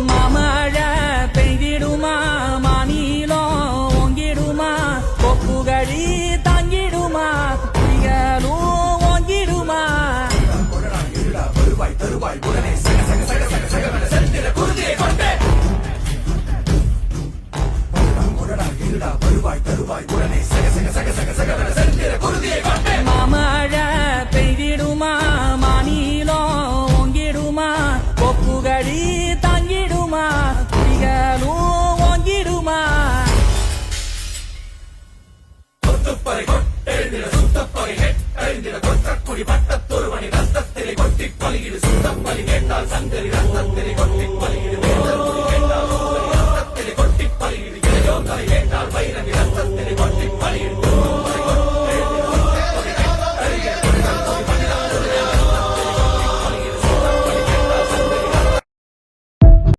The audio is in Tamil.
மாமழ பெய்திடுமா மாநிலம் ஓங்கிடுமா கொப்புகளி தாங்கிடுமா புலிகளும் ஓங்கிடுமா வருவாய் தருவாய் உடனே சக சக சக சக சக செலுத்திட குருதியை கொண்டே வருவாய் தருவாய் உடனே சக சக சக சக சக செலுத்திட குருதியை கொண்டே மாமழ பெய்திடுமா மாநிலம் ஓங்கிடுமா கொப்புகளி தாங்கிடுமா புலிகளும் ஓங்கிடுமா கொத்துப்பறை கொட்டெழுந்திட சுத்தப்பறை எழுந்திட கொற்றக்குடி பட்டத்தொருவனி ரத்தத்திலே கொட்டி பலியிடு சுத்தப்பலி கேட்டால் சங்கரி ரத்தத்திலே கொட்டி பலியிடு